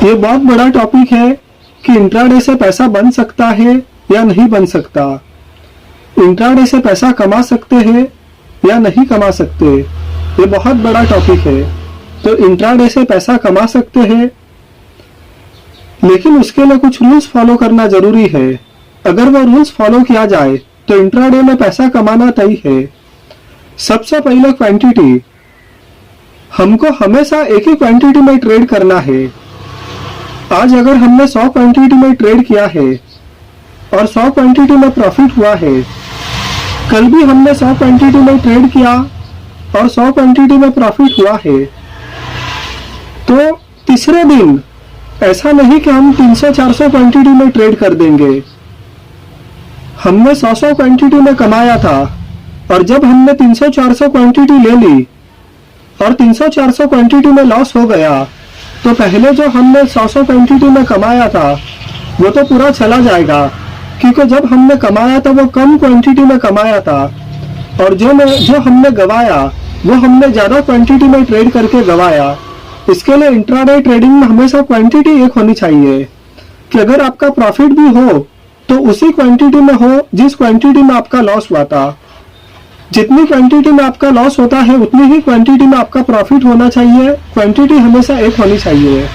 ये बहुत बड़ा टॉपिक है कि इंट्राडे से पैसा बन सकता है या नहीं बन सकता, इंट्राडे से पैसा कमा सकते हैं या नहीं कमा सकते। ये बहुत बड़ा टॉपिक है। तो इंट्राडे से पैसा कमा सकते हैं, लेकिन उसके लिए कुछ रूल्स फॉलो करना जरूरी है। अगर वो रूल्स फॉलो किया जाए तो इंट्राडे में पैसा कमाना तय है। सबसे पहले क्वांटिटी, हमको हमेशा एक ही क्वांटिटी में ट्रेड करना है। आज अगर हमने 100 क्वांटिटी में ट्रेड किया है और 100 क्वांटिटी में प्रॉफिट हुआ है, कल भी हमने 100 क्वांटिटी में ट्रेड किया और 100 क्वांटिटी में प्रॉफिट हुआ है, तो तीसरे दिन ऐसा नहीं कि हम 300-400 क्वांटिटी में ट्रेड कर देंगे। हमने 100 क्वांटिटी में कमाया था और जब हमने 300-400 क्वांटिटी ले ली और 300-400 क्वांटिटी में लॉस हो गया, तो पहले जो हमने 100 क्वांटिटी में कमाया था वो तो पूरा चला जाएगा, क्योंकि जब हमने कमाया था वो कम क्वांटिटी में कमाया था, और जो हमने गवाया वो हमने ज्यादा क्वांटिटी में ट्रेड करके गवाया। इसके लिए इंट्राडे ट्रेडिंग में हमेशा क्वांटिटी एक होनी चाहिए कि अगर आपका प्रॉफिट भी हो तो उसी क्वांटिटी में हो जिस क्वांटिटी में आपका लॉस हुआ था। जितनी क्वांटिटी में आपका लॉस होता है उतनी ही क्वांटिटी में आपका प्रॉफिट होना चाहिए। क्वांटिटी हमेशा एक होनी चाहिए।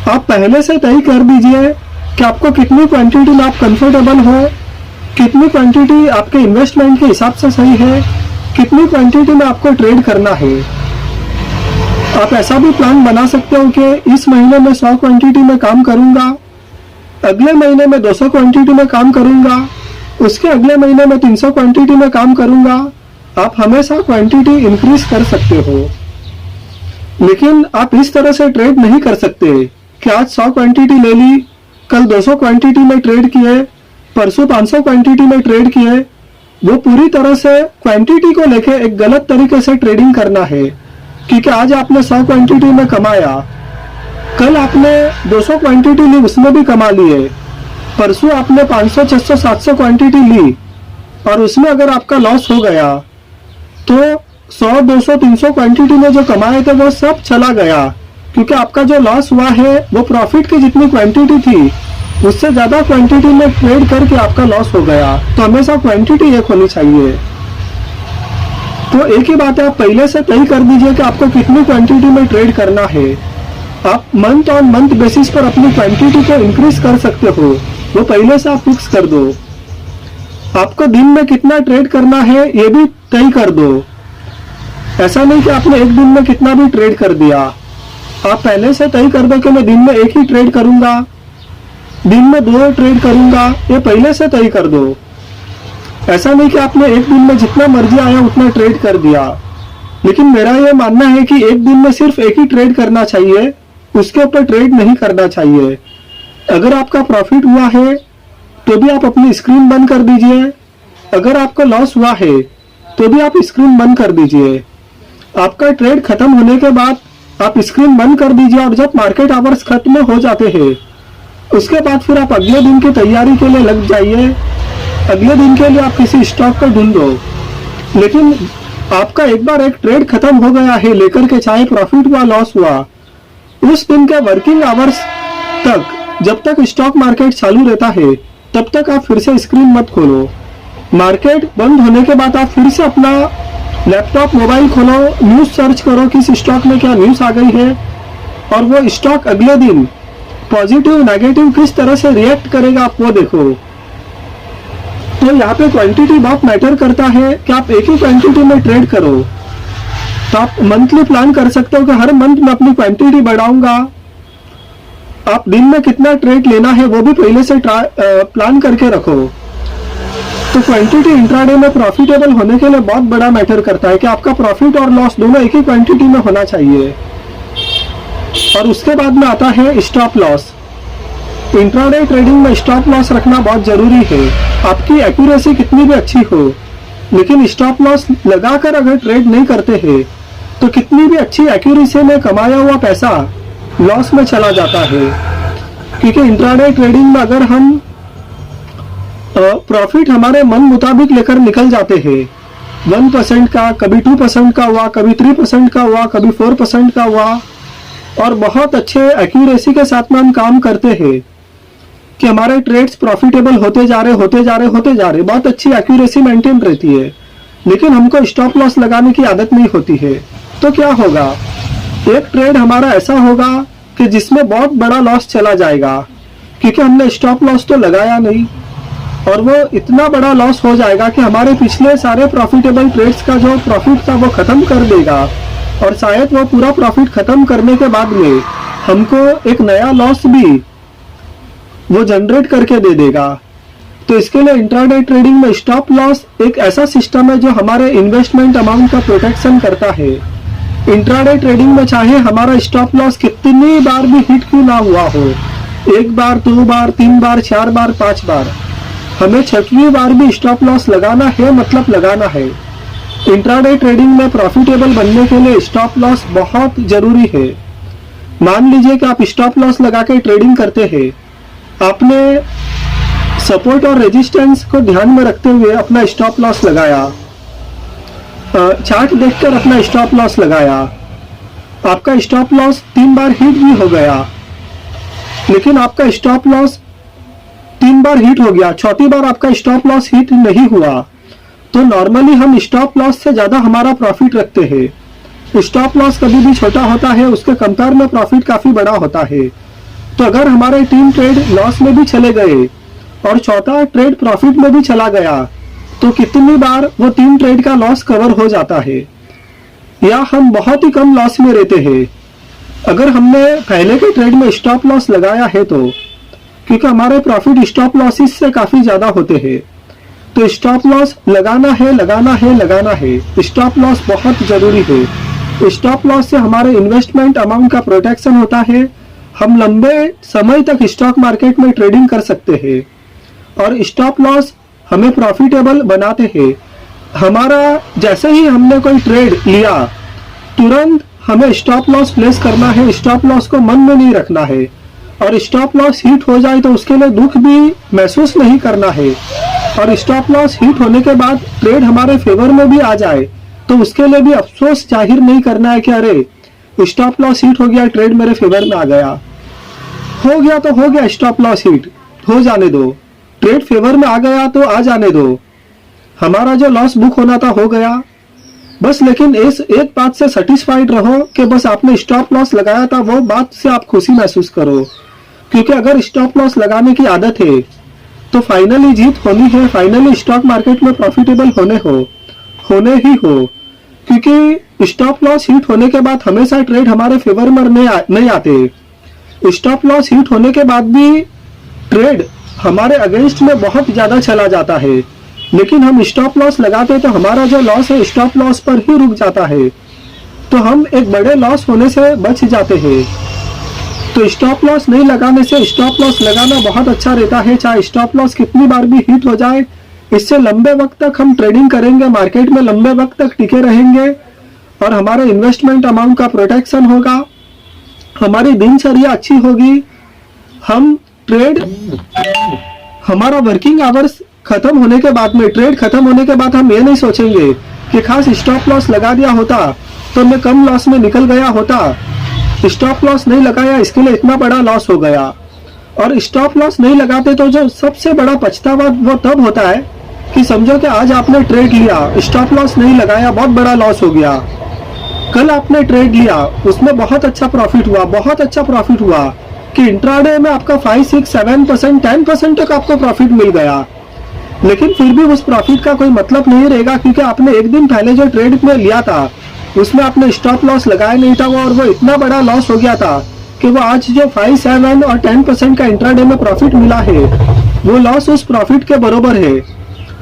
आप पहले से तय कर दीजिए कि आपको कितनी क्वांटिटी में आप कंफर्टेबल हो, कितनी क्वांटिटी आपके इन्वेस्टमेंट के हिसाब से सही है, कितनी क्वांटिटी में आपको ट्रेड करना है। आप ऐसा भी प्लान बना सकते हो कि इस महीने में 100 क्वांटिटी में काम करूंगा, अगले महीने में 200 क्वांटिटी में काम करूंगा, उसके अगले महीने में 300 क्वांटिटी में काम करूंगा। आप हमेशा क्वांटिटी इंक्रीज कर सकते हो, लेकिन आप इस तरह से ट्रेड नहीं कर सकते कि आज 100 क्वांटिटी ले ली, कल 200 क्वांटिटी में ट्रेड किए, परसों 500 क्वांटिटी में ट्रेड किए। वो पूरी तरह से क्वांटिटी को लेके एक गलत तरीके से ट्रेडिंग करना है, क्योंकि आज आपने 100 क्वांटिटी में कमाया, कल आपने 200 क्वांटिटी ली, उसमें भी कमा लिए, परसों आपने 500, 600, 700 क्वांटिटी ली और उसमें अगर आपका लॉस हो गया तो 100, 200, 300 क्वांटिटी में जो कमाए थे वो सब चला गया, क्योंकि आपका जो लॉस हुआ है वो प्रॉफिट की जितनी क्वांटिटी थी उससे ज्यादा क्वांटिटी में ट्रेड करके आपका लॉस हो गया। तो हमेशा क्वांटिटी एक होनी चाहिए। तो एक ही बात है, आप पहले से तय कर दीजिए कि आपको कितनी क्वांटिटी में ट्रेड करना है। आप मंथ ऑन मंथ बेसिस पर अपनी क्वांटिटी को इंक्रीज कर सकते हो, वो पहले से आप फिक्स कर दो। आपको दिन में कितना ट्रेड करना है ये भी तय कर दो। ऐसा नहीं कि आपने एक दिन में कितना भी ट्रेड कर दिया। आप पहले से तय कर दो कि मैं दिन में एक ही ट्रेड करूंगा, दिन में 2 ट्रेड करूंगा, ये पहले से तय कर दो। ऐसा नहीं कि आपने एक दिन में जितना मर्जी आया उतना ट्रेड कर दिया। लेकिन मेरा ये मानना है कि एक दिन में सिर्फ एक ही ट्रेड करना चाहिए, उसके ऊपर ट्रेड नहीं करना चाहिए। अगर आपका प्रॉफिट हुआ है तो भी आप अपनी स्क्रीन बंद कर दीजिए, अगर आपको लॉस हुआ है तो भी आप स्क्रीन बंद कर दीजिए। आपका ट्रेड खत्म होने के बाद आप स्क्रीन बंद कर दीजिए, और जब मार्केट आवर्स खत्म हो जाते हैं उसके बाद फिर आप अगले दिन की तैयारी के लिए लग जाइए। अगले दिन के लिए आप किसी स्टॉक को ढूंढो। लेकिन आपका एक बार एक ट्रेड खत्म हो गया है लेकर के, चाहे प्रॉफिट हुआ लॉस हुआ, उस दिन के वर्किंग आवर्स तक जब तक स्टॉक मार्केट चालू रहता है तब तक आप फिर से स्क्रीन मत खोलो। मार्केट बंद होने के बाद आप फिर से अपना लैपटॉप मोबाइल खोलो, न्यूज सर्च करो किस स्टॉक में क्या न्यूज आ गई है, और वो स्टॉक अगले दिन पॉजिटिव नेगेटिव किस तरह से रिएक्ट करेगा आप वो देखो। तो यहाँ पे क्वांटिटी बहुत मैटर करता है कि आप एक ही क्वांटिटी में ट्रेड करो। तो आप मंथली प्लान कर सकते हो कि हर मंथ में अपनी क्वांटिटी बढ़ाऊंगा। आप दिन में कितना ट्रेड लेना है वो भी पहले से प्लान करके रखो। तो क्वांटिटी इंट्राडे में प्रॉफिटेबल होने के लिए बहुत बड़ा मैटर करता है कि आपका प्रॉफिट और लॉस दोनों एक ही क्वांटिटी में होना चाहिए। और उसके बाद में आता है स्टॉप लॉस। इंट्राडे ट्रेडिंग में स्टॉप लॉस रखना बहुत जरूरी है। आपकी एक्यूरेसी कितनी भी अच्छी हो, लेकिन स्टॉप लॉस लगाकर अगर ट्रेड नहीं करते हैं तो कितनी भी अच्छी एक्यूरेसी में कमाया हुआ पैसा लॉस में चला जाता है। क्योंकि इंट्राडे ट्रेडिंग में अगर हम प्रॉफिट हमारे मन मुताबिक लेकर निकल जाते हैं, 1% का, कभी 2% का हुआ, कभी 3% का हुआ, कभी 4% का हुआ, और बहुत अच्छे एक्यूरेसी के साथ में हम काम करते हैं कि हमारे ट्रेड्स प्रॉफिटेबल होते जा रहे, बहुत अच्छी एक्यूरेसी मेंटेन रहती है, लेकिन हमको स्टॉप लॉस लगाने की आदत नहीं होती है। तो क्या होगा, एक ट्रेड हमारा ऐसा होगा कि जिसमें बहुत बड़ा लॉस चला जाएगा क्योंकि हमने स्टॉप लॉस तो लगाया नहीं, और वो इतना बड़ा लॉस हो जाएगा कि हमारे पिछले सारे प्रॉफिटेबल ट्रेड्स का जो प्रॉफिट था वो खत्म कर देगा, और शायद वो पूरा प्रॉफिट खत्म करने के बाद में हमको एक नया लॉस भी वो जनरेट करके दे देगा। तो इसके लिए इंट्राडे ट्रेडिंग में स्टॉप लॉस एक ऐसा सिस्टम है जो हमारे इन्वेस्टमेंट अमाउंट का प्रोटेक्शन करता है। इंट्राडे ट्रेडिंग में चाहे हमारा स्टॉप लॉस कितनी बार भी हिट क्यों ना हुआ हो, 1 बार, 2 बार, 3 बार, 4 बार, 5 बार, हमें 6वीं बार भी स्टॉप लॉस लगाना है, मतलब लगाना है। इंट्राडे ट्रेडिंग में प्रॉफिटेबल बनने के लिए स्टॉप लॉस बहुत जरूरी है। मान लीजिए कि आप स्टॉप लॉस लगा के ट्रेडिंग करते हैं, आपने सपोर्ट और रेजिस्टेंस को ध्यान में रखते हुए अपना स्टॉप लॉस लगाया, चार्ट देखकर अपना स्टॉप लॉस लगाया, आपका स्टॉप लॉस 3 बार हिट भी हो गया, लेकिन आपका स्टॉप लॉस 3 बार हिट हो गया, 4थी बार आपका स्टॉप लॉस हिट नहीं हुआ, तो नॉर्मली हम स्टॉप लॉस से ज्यादा हमारा प्रॉफिट रखते हैं। स्टॉप लॉस कभी भी छोटा होता है, उसके कंपेयर में प्रॉफिट काफी बड़ा होता है। तो अगर हमारे 3 ट्रेड लॉस में भी चले गए और 4था ट्रेड प्रॉफिट में भी चला गया, तो कितनी बार वो 3 ट्रेड का लॉस कवर हो जाता है, या हम बहुत ही कम लॉस में रहते हैं अगर हमने पहले के ट्रेड में स्टॉप लॉस लगाया है, तो क्योंकि हमारे प्रॉफिट स्टॉप लॉसेस से काफी ज्यादा होते हैं। तो स्टॉप लॉस लगाना है। स्टॉप लॉस बहुत जरूरी है। स्टॉप लॉस से हमारे इन्वेस्टमेंट अमाउंट का प्रोटेक्शन होता है, हम लंबे समय तक स्टॉक मार्केट में ट्रेडिंग कर सकते हैं, और स्टॉप लॉस हमें प्रॉफिटेबल बनाते हैं। हमारा जैसे ही हमने कोई ट्रेड लिया, तुरंत हमें स्टॉप लॉस प्लेस करना है, स्टॉप लॉस को मन में नहीं रखना है, और स्टॉप लॉस हिट हो जाए तो उसके लिए दुख भी महसूस नहीं करना है, और स्टॉप लॉस हिट होने के बाद ट्रेड हमारे फेवर में भी आ जाए तो उसके लिए भी अफसोस जाहिर नहीं करना है कि अरे स्टॉप लॉस हिट हो गया, ट्रेड मेरे फेवर में आ गया। हो गया तो हो गया, स्टॉप लॉस हिट हो जाने दो, ट्रेड फेवर में आ गया तो आ जाने दो, हमारा जो लॉस बुक होना था हो गया बस। लेकिन इस एक बात से सेटिस्फाइड रहो कि बस आपने स्टॉप लॉस लगाया था, वो बात से आप खुशी महसूस करो, क्योंकि अगर स्टॉप लॉस लगाने की आदत है तो फाइनली जीत होनी है, फाइनली स्टॉक मार्केट में प्रॉफिटेबल होने ही हो, क्योंकि स्टॉप लॉस हिट होने के बाद हमेशा ट्रेड हमारे फेवर में नहीं आते। स्टॉप लॉस हिट होने के बाद भी ट्रेड हमारे अगेंस्ट में बहुत ज्यादा चला जाता है, लेकिन हम स्टॉप लॉस लगाते तो हमारा जो लॉस है स्टॉप लॉस पर ही रुक जाता है, तो हम एक बड़े लॉस होने से बच जाते हैं। तो स्टॉप लॉस नहीं लगाने से स्टॉप लॉस लगाना बहुत अच्छा रहता है, चाहे स्टॉप लॉस कितनी बार भी हिट हो जाए। इससे लंबे वक्त तक हम ट्रेडिंग करेंगे, मार्केट में लंबे वक्त तक टिके रहेंगे, और हमारे इन्वेस्टमेंट अमाउंट का प्रोटेक्शन होगा, हमारी दिनचर्या अच्छी होगी। हम ट्रेड, हमारा वर्किंग आवर्स खत्म होने के बाद में, ट्रेड खत्म होने के बाद हम ये नहीं सोचेंगे कि खास स्टॉप लॉस लगा दिया होता तो मैं कम लॉस में निकल गया होता, स्टॉप लॉस नहीं लगाया इसके लिए इतना बड़ा लॉस हो गया। और स्टॉप लॉस नहीं लगाते तो जो सबसे बड़ा पछतावा वो तब होता है कि समझो कि आज आपने ट्रेड लिया, स्टॉप लॉस नहीं लगाया, बहुत बड़ा लॉस हो गया। कल आपने ट्रेड लिया, उसमें बहुत अच्छा प्रॉफिट हुआ कि इंट्राडे में आपका 5, 6, 7%, 10% तक आपको प्रॉफिट मिल गया, लेकिन फिर भी उस प्रॉफिट का कोई मतलब नहीं रहेगा, क्योंकि आपने एक दिन पहले जो ट्रेड में लिया था उसमें आपने स्टॉप लॉस लगाया नहीं था, और वो इतना बड़ा लॉस हो गया था कि वो आज जो 5, 7 और 10% का इंट्राडे में प्रॉफिट मिला है वो लॉस उस प्रॉफिट के बराबर है,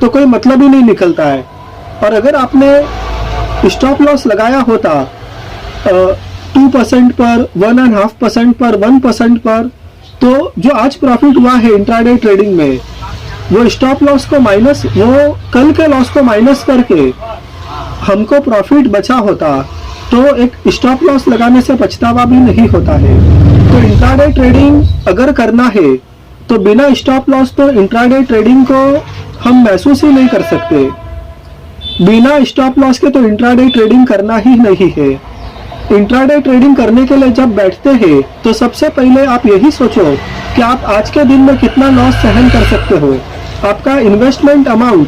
तो कोई मतलब ही नहीं निकलता है। और अगर आपने स्टॉप लॉस लगाया होता 2% पर, 1.5% पर, 1% पर, तो जो आज प्रॉफिट हुआ है इंट्राडे ट्रेडिंग में, वो स्टॉप लॉस को माइनस, वो कल के लॉस को माइनस करके हमको प्रॉफिट बचा होता, तो एक स्टॉप लॉस लगाने से पछतावा भी नहीं होता है। तो इंट्राडे ट्रेडिंग अगर करना है तो बिना स्टॉप लॉस तो इंट्राडे ट्रेडिंग को हम महसूस ही नहीं कर सकते। बिना स्टॉप लॉस के तो इंट्राडे ट्रेडिंग करना ही नहीं है। इंट्राडे ट्रेडिंग करने के लिए जब बैठते हैं तो सबसे पहले आप यही सोचो कि आप आज के दिन में कितना लॉस सहन कर सकते हो, आपका इन्वेस्टमेंट अमाउंट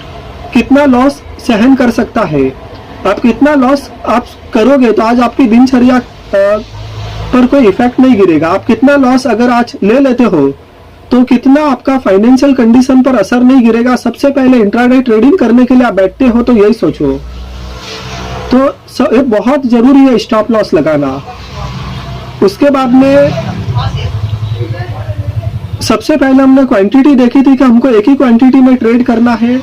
कितना लॉस सहन कर सकता है, आप कितना लॉस आप करोगे तो आज आपकी दिनचर्या पर कोई इफेक्ट नहीं गिरेगा। आप कितना लॉस अगर आज ले लेते हो तो कितना आपका फाइनेंशियल कंडीशन पर असर नहीं गिरेगा। सबसे पहले इंट्राडे ट्रेडिंग करने के लिए आप बैठते हो तो यही सोचो। तो ये बहुत जरूरी है स्टॉप लॉस लगाना। उसके बाद में सबसे पहले हमने क्वांटिटी देखी थी कि हमको एक ही क्वांटिटी में ट्रेड करना है।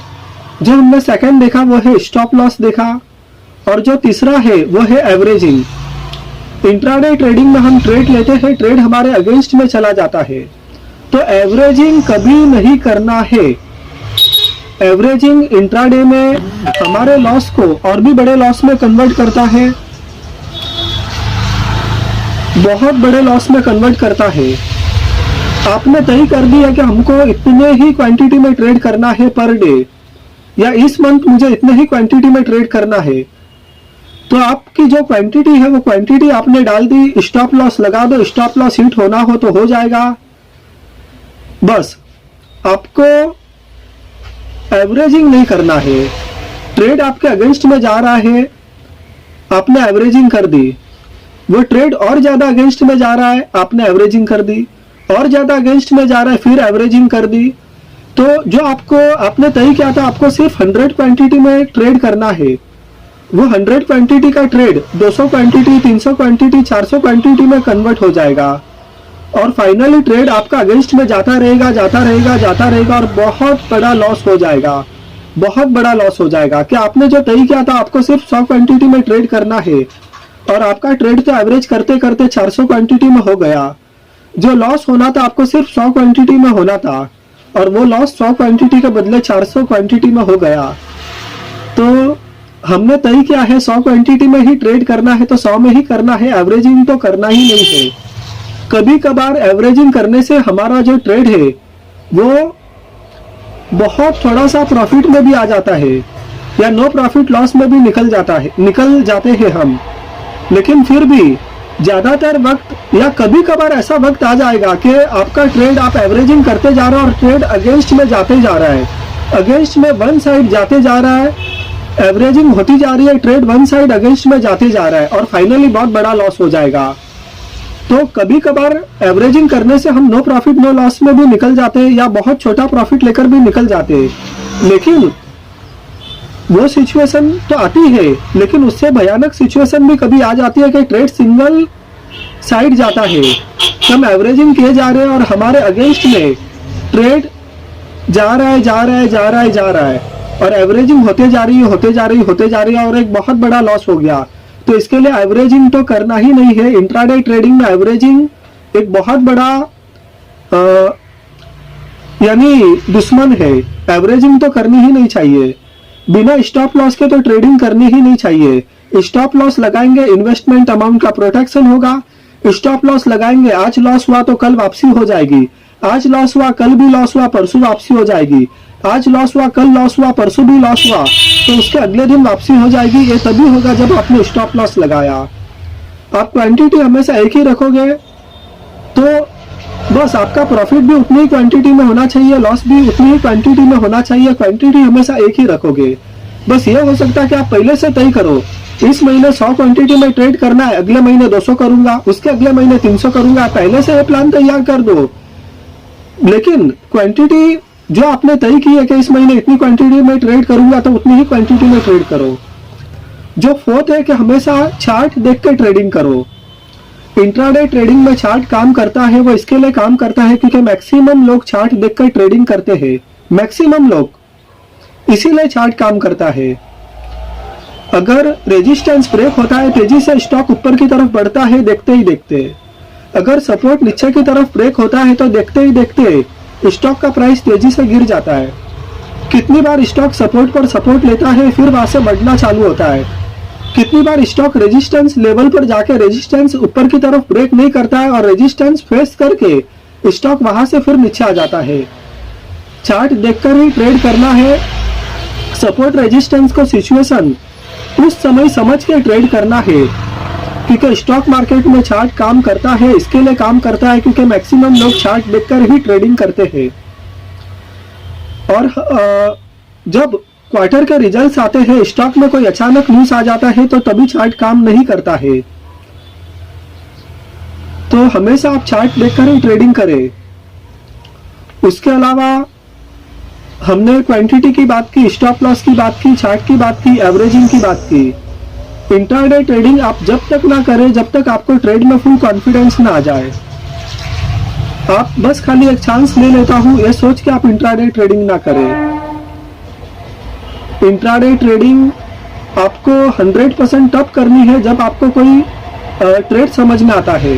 जो हमने सेकंड देखा वो है स्टॉप लॉस देखा, और जो तीसरा है वो है एवरेजिंग। इंट्राडे ट्रेडिंग में हम ट्रेड लेते हैं, ट्रेड हमारे अगेंस्ट में चला जाता है, तो एवरेजिंग कभी नहीं करना है। एवरेजिंग इंट्राडे में हमारे लॉस को और भी बड़े लॉस में कन्वर्ट करता है, बहुत बड़े लॉस में कन्वर्ट करता है। आपने तय कर दिया कि हमको इतने ही क्वांटिटी में ट्रेड करना है पर डे, या इस मंथ मुझे इतने ही क्वांटिटी में ट्रेड करना है, तो आपकी जो क्वांटिटी है वो क्वांटिटी आपने डाल दी, स्टॉप लॉस लगा दो। स्टॉप लॉस हिट होना हो तो हो जाएगा। बस आपको एवरेजिंग नहीं करना है। ट्रेड आपके अगेंस्ट में जा रहा है, आपने एवरेजिंग कर दी। वो ट्रेड और ज्यादा अगेंस्ट में जा रहा है, आपने एवरेजिंग कर दी। और ज्यादा अगेंस्ट में जा रहा है, फिर एवरेजिंग कर दी। तो जो आपने तय किया था आपको सिर्फ 100 क्वांटिटी में ट्रेड करना है, वो 100 क्वांटिटी का ट्रेड 200 क्वांटिटी, 300 क्वांटिटी, 400 क्वांटिटी में कन्वर्ट हो जाएगा। और फाइनली ट्रेड आपका अगेंस्ट में जाता रहेगा, जाता रहेगा, जाता रहेगा, और बहुत बड़ा लॉस हो जाएगा। बहुत बड़ा लॉस हो जाएगा कि आपने जो तय किया था आपको सिर्फ 100 क्वांटिटी में ट्रेड करना है, और आपका ट्रेड तो एवरेज करते करते 400 क्वांटिटी में हो गया। जो लॉस होना था आपको सिर्फ 100 क्वांटिटी में होना था, और वो लॉस 100 क्वांटिटी के बदले 400 क्वांटिटी में हो गया। तो हमने तय किया है 100 क्वांटिटी में ही ट्रेड करना है, तो 100 में ही करना है, एवरेजिंग तो करना ही नहीं है। कभी कभार एवरेजिंग करने से हमारा जो ट्रेड है वो बहुत थोड़ा सा प्रॉफिट में भी आ जाता है, या नो प्रॉफिट लॉस में भी निकल जाते हैं हम। लेकिन फिर भी ज्यादातर वक्त या कभी कभार ऐसा वक्त आ जाएगा कि आपका ट्रेड आप एवरेजिंग करते जा रहे हो और ट्रेड अगेंस्ट में जाते जा रहा है, अगेंस्ट में वन साइड जाते जा रहा है, एवरेजिंग होती जा रही है, ट्रेड वन साइड अगेंस्ट में जाते जा रहा है, और फाइनली बहुत बड़ा लॉस हो जाएगा। तो कभी कभार एवरेजिंग करने से हम नो प्रॉफिट नो लॉस में भी निकल जाते हैं, या बहुत छोटा प्रॉफिट लेकर भी निकल जाते हैं। लेकिन वो सिचुएशन तो आती है, लेकिन उससे भयानक सिचुएशन भी कभी आ जाती है कि ट्रेड सिंगल साइड जाता है, हम एवरेजिंग किए जा रहे हैं और हमारे अगेंस्ट में ट्रेड जा रहा है, और एवरेजिंग होते जा रही है, और एक बहुत बड़ा लॉस हो गया। तो इसके लिए एवरेजिंग तो करना ही नहीं है। इंट्राडे ट्रेडिंग में एवरेजिंग एक बहुत बड़ा यानी दुश्मन है। एवरेजिंग तो करनी ही नहीं चाहिए। बिना स्टॉप लॉस के तो ट्रेडिंग करनी ही नहीं चाहिए। स्टॉप लॉस लगाएंगे, इन्वेस्टमेंट अमाउंट का प्रोटेक्शन होगा। स्टॉप लॉस लगाएंगे, आज लॉस हुआ तो कल वापसी हो जाएगी, आज लॉस हुआ कल भी लॉस हुआ, परसों वापसी हो जाएगी, आज लॉस हुआ कल लॉस हुआ, परसों भी लॉस हुआ, तो उसके अगले दिन वापसी हो जाएगी। ये तभी होगा जब आपने स्टॉप लॉस लगाया। आप क्वांटिटी हमेशा एक ही रखोगे तो बस आपका प्रॉफिट भी उतनी ही क्वांटिटी में होना चाहिए, लॉस भी उतनी ही क्वांटिटी में होना चाहिए। क्वांटिटी हमेशा एक ही रखोगे। बस ये हो सकता है कि आप पहले से तय करो, इस महीने 100 क्वांटिटी में ट्रेड करना है, अगले महीने 200 करूंगा, उसके अगले महीने 300 करूंगा। पहले से ये प्लान तैयार कर दो। लेकिन क्वांटिटी जो आपने तय की है कि इस महीने इतनी क्वांटिटी में ट्रेड करूंगा, तो उतनी ही क्वांटिटी में ट्रेड करो। जो फोर्थ है कि हमेशा चार्ट देख कर ट्रेडिंग करो। इंट्राडे ट्रेडिंग में चार्ट काम करता है, वो इसके लिए काम करता है क्योंकि मैक्सिमम लोग चार्ट देखकर ट्रेडिंग करते हैं। मैक्सिमम लोग, इसीलिए चार्ट काम करता है। अगर रेजिस्टेंस ब्रेक होता है, तेजी से स्टॉक ऊपर की तरफ बढ़ता है देखते ही देखते। अगर सपोर्ट नीचे की तरफ ब्रेक होता है तो देखते ही देखते स्टॉक का प्राइस तेजी से गिर जाता है। कितनी बार स्टॉक सपोर्ट पर सपोर्ट लेता है, फिर वहां से बढ़ना चालू होता है। कितनी बार स्टॉक रेजिस्टेंस लेवल पर जाके रेजिस्टेंस ऊपर की तरफ ब्रेक नहीं करता है और रेजिस्टेंस फेस करके स्टॉक वहां से फिर नीचे आ जाता है। चार्ट देखकर ही ट्रेड करना है। सपोर्ट रेजिस्टेंस को सिचुएशन उस समय समझ के ट्रेड करना है। क्योंकि स्टॉक मार्केट में चार्ट काम करता है, इसके लिए काम करता है क्योंकि मैक्सिमम लोग चार्ट देखकर ही ट्रेडिंग करते हैं। और जब क्वार्टर के रिजल्ट्स आते हैं, स्टॉक में कोई अचानक न्यूज आ जाता है तो तभी चार्ट काम नहीं करता है। तो हमेशा आप चार्ट देखकर ही ट्रेडिंग करें। उसके अलावा हमने क्वांटिटी की बात की, स्टॉप लॉस की बात की, चार्ट की बात की, एवरेजिंग की बात की। इंट्राडे ट्रेडिंग आप जब तक ना करें जब तक आपको ट्रेड में फुल कॉन्फिडेंस ना आ जाए। आप बस खाली एक चांस ले लेता हूं ये सोच के आप इंट्राडे ट्रेडिंग ना करें। इंट्राडे ट्रेडिंग आपको 100% तब करनी है जब आपको कोई ट्रेड समझ में आता है।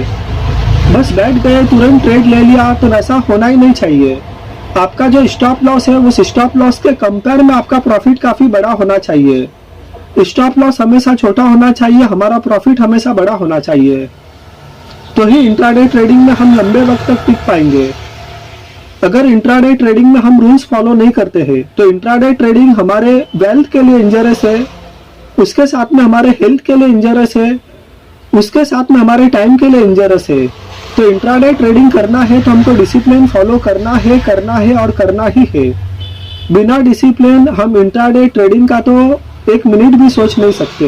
बस बैठ गए तुरंत ट्रेड ले लिया तो वैसा होना ही नहीं चाहिए। आपका जो स्टॉप लॉस है उस स्टॉप लॉस के कंपेयर में आपका प्रॉफिट काफी बड़ा होना चाहिए। स्टॉप लॉस हमेशा छोटा होना चाहिए, हमारा प्रॉफिट हमेशा बड़ा होना चाहिए, तो ही इंट्राडे ट्रेडिंग में हम लंबे वक्त तक टिक पाएंगे। अगर इंट्राडे ट्रेडिंग में हम रूल्स फॉलो नहीं करते हैं तो इंट्राडे ट्रेडिंग हमारे वेल्थ के लिए इंजरियस है, उसके साथ में हमारे हेल्थ के लिए इंजरियस है, उसके साथ में हमारे टाइम के लिए इंजरियस है। तो इंट्राडे ट्रेडिंग करना है तो हमको डिसिप्लिन फॉलो करना है और करना ही है। बिना डिसिप्लिन हम इंट्राडे ट्रेडिंग का तो एक मिनट भी सोच नहीं सकते,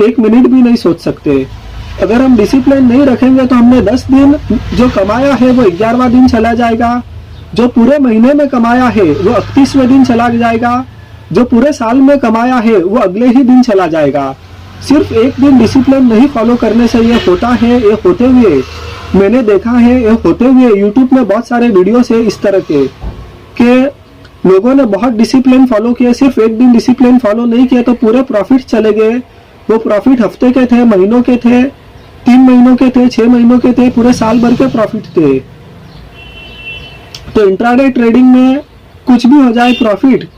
एक मिनट भी नहीं सोच सकते। अगर हम डिसिप्लिन नहीं रखेंगे तो हमने 10 दिन जो कमाया है वो 11वां दिन चला जाएगा, जो पूरे महीने में कमाया है वो 31वें दिन चला जाएगा, जो पूरे साल में कमाया है वो अगले ही दिन चला जाएगा। सिर्फ एक दिन डिसिप्लिन नहीं फॉलो करने से ये होता है। ये होते हुए मैंने देखा है, ये होते हुए यूट्यूब में बहुत सारे वीडियोस है इस तरह के लोगों ने बहुत डिसिप्लिन फॉलो किया, सिर्फ एक दिन डिसिप्लिन फॉलो नहीं किया तो पूरे प्रॉफिट चले गए। वो प्रॉफिट हफ्ते के थे, महीनों के थे, 3 महीनों के थे, 6 महीनों के थे, पूरे साल भर के प्रॉफिट थे। तो इंट्राडे ट्रेडिंग में कुछ भी हो जाए, प्रॉफिट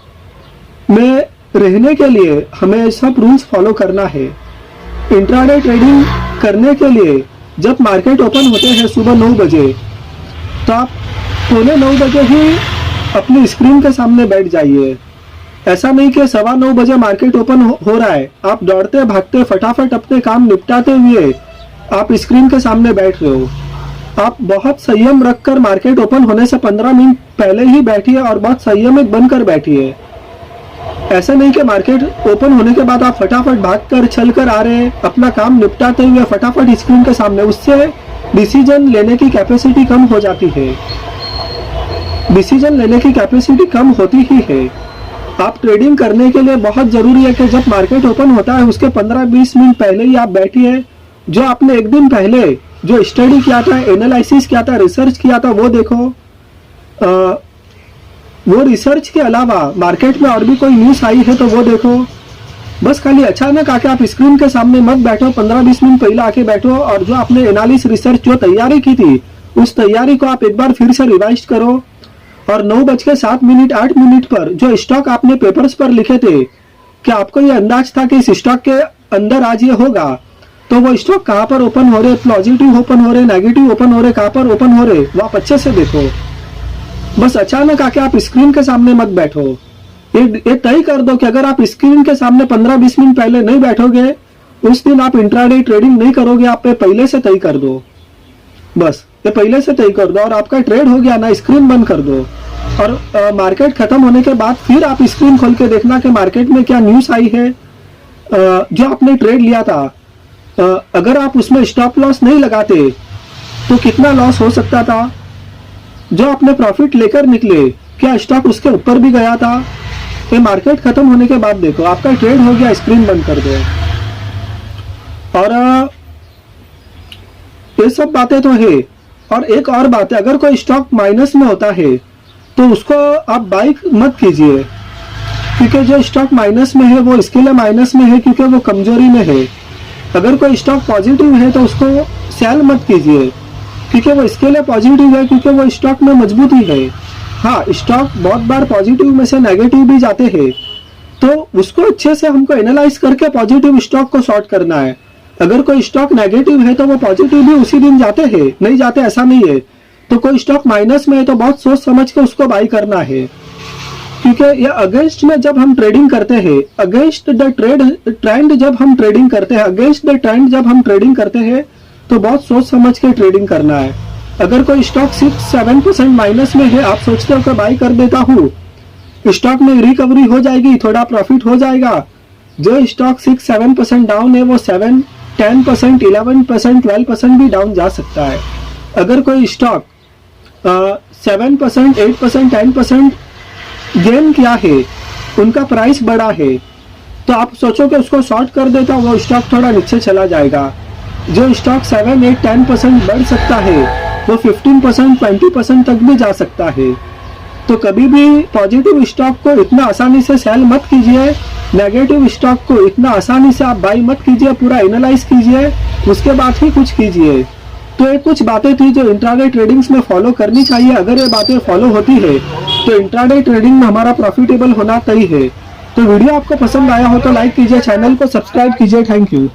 में रहने के लिए हमें सब रूल्स फॉलो करना है। इंट्राडे ट्रेडिंग करने के लिए जब मार्केट ओपन होते हैं सुबह 9 बजे तो आप 8:45 बजे ही अपनी स्क्रीन के सामने बैठ जाइए। ऐसा नहीं कि 9:15 बजे मार्केट ओपन हो रहा है, आप दौड़ते भागते फटाफट अपने काम निपटाते हुए आप स्क्रीन के सामने बैठ रहे हो। आप बहुत संयम रखकर मार्केट ओपन होने से 15 मिनट पहले ही बैठिए और बहुत संयमित बनकर बैठिए। ऐसा नहीं कि मार्केट ओपन होने के बाद आप फटाफट भागकर चलकर आ रहे, अपना काम निपटाते हुए फटाफट स्क्रीन के सामने, उससे डिसीजन लेने की कैपेसिटी कम हो जाती है। डिसीजन लेने की कैपेसिटी कम होती ही है। आप ट्रेडिंग करने के लिए बहुत जरूरी है कि जब मार्केट ओपन होता है उसके 15-20 मिनट पहले ही आप बैठिए। जो आपने एक दिन पहले जो स्टडी किया था, एनालिसिस किया था, रिसर्च किया था वो देखो। वो रिसर्च के अलावा मार्केट में और भी कोई न्यूज आई है तो वो देखो। बस खाली अचानक आके आप स्क्रीन के सामने मत बैठो, 15-20 मिनट पहले आके बैठो और जो आपने एनालिसिस रिसर्च जो तैयारी की थी उस तैयारी को आप एक बार फिर से रिवाइज करो। और 9:07 8 मिनट पर जो स्टॉक आपने पेपर्स पर लिखे थे, क्या आपको ये अंदाज था कि इस स्टॉक के अंदर आज ये होगा? तो वो स्टॉक कहाँ पर ओपन हो रहे, पॉजिटिव ओपन हो रहे, नेगेटिव ओपन हो रहे, कहाँ पर ओपन हो रहे, वो आप अच्छे से देखो। बस अचानक आके आप स्क्रीन के सामने मत बैठो। ये तय कर दो कि अगर आप स्क्रीन के सामने 15-20 मिनट पहले नहीं बैठोगे उस दिन आप इंट्राडे ट्रेडिंग नहीं करोगे। आप पहले से तय कर दो, बस ये पहले से तय कर दो और आपका ट्रेड हो गया ना, स्क्रीन बंद कर दो। और मार्केट खत्म होने के बाद फिर आप स्क्रीन खोल के देखना कि मार्केट में क्या न्यूज आई है। जो आपने ट्रेड लिया था, अगर आप उसमें स्टॉप लॉस नहीं लगाते तो कितना लॉस हो सकता था। जो आपने प्रॉफिट लेकर निकले, क्या स्टॉक उसके ऊपर भी गया था? ये मार्केट खत्म होने के बाद देखो, आपका ट्रेड हो गया, स्क्रीन बंद कर दो। और ये सब बातें तो है। और एक और बात है, अगर कोई स्टॉक माइनस में होता है तो उसको आप बाई मत कीजिए, क्योंकि जो स्टॉक माइनस में है वो इसके लिए माइनस में है क्योंकि वो कमजोरी में है। अगर कोई स्टॉक पॉजिटिव है तो उसको सेल मत कीजिए क्योंकि वो इसके लिए पॉजिटिव है, क्योंकि वो स्टॉक में मजबूती है। हाँ, स्टॉक बहुत बार पॉजिटिव में से नेगेटिव भी जाते हैं, तो उसको अच्छे से हमको एनालाइज करके पॉजिटिव स्टॉक को सॉर्ट करना है। अगर कोई स्टॉक नेगेटिव है तो वो पॉजिटिव भी उसी दिन जाते हैं, नहीं जाते ऐसा नहीं है। तो कोई स्टॉक माइनस में है तो बहुत सोच समझ के उसको बाई करना है। क्योंकि ये अगेंस्ट में जब हम ट्रेडिंग करते हैं, अगेंस्ट द ट्रेंड जब हम ट्रेडिंग करते हैं, अगेंस्ट द ट्रेंड जब हम ट्रेडिंग करते हैं तो बहुत सोच समझ के ट्रेडिंग करना है। अगर कोई स्टॉक 6-7% माइनस में है, आप सोचते हो कि बाई कर देता हूँ, स्टॉक में रिकवरी हो जाएगी, थोड़ा प्रॉफिट हो जाएगा। जो स्टॉक 6-7% डाउन है वो 7-10%, 11%, 12% भी डाउन जा सकता है। अगर कोई स्टॉक 7%, 8%, 10% गेन किया है, उनका प्राइस बढ़ा है, तो आप सोचो कि उसको शॉर्ट कर देता, वो स्टॉक थोड़ा नीचे चला जाएगा। जो स्टॉक 7, 8, 10% बढ़ सकता है वो 15%, 20% तक भी जा सकता है। तो कभी भी पॉजिटिव स्टॉक को इतना आसानी से सेल मत कीजिए, नेगेटिव स्टॉक को इतना आसानी से आप बाई मत कीजिए, पूरा एनालाइज कीजिए, उसके बाद ही कुछ कीजिए। तो ये कुछ बातें थी जो इंट्राडे ट्रेडिंग्स में फॉलो करनी चाहिए। अगर ये बातें फॉलो होती है तो इंट्राडे ट्रेडिंग में हमारा प्रॉफिटेबल होना तय है। तो वीडियो आपको पसंद आया हो तो लाइक कीजिए, चैनल को सब्सक्राइब कीजिए। Thank you.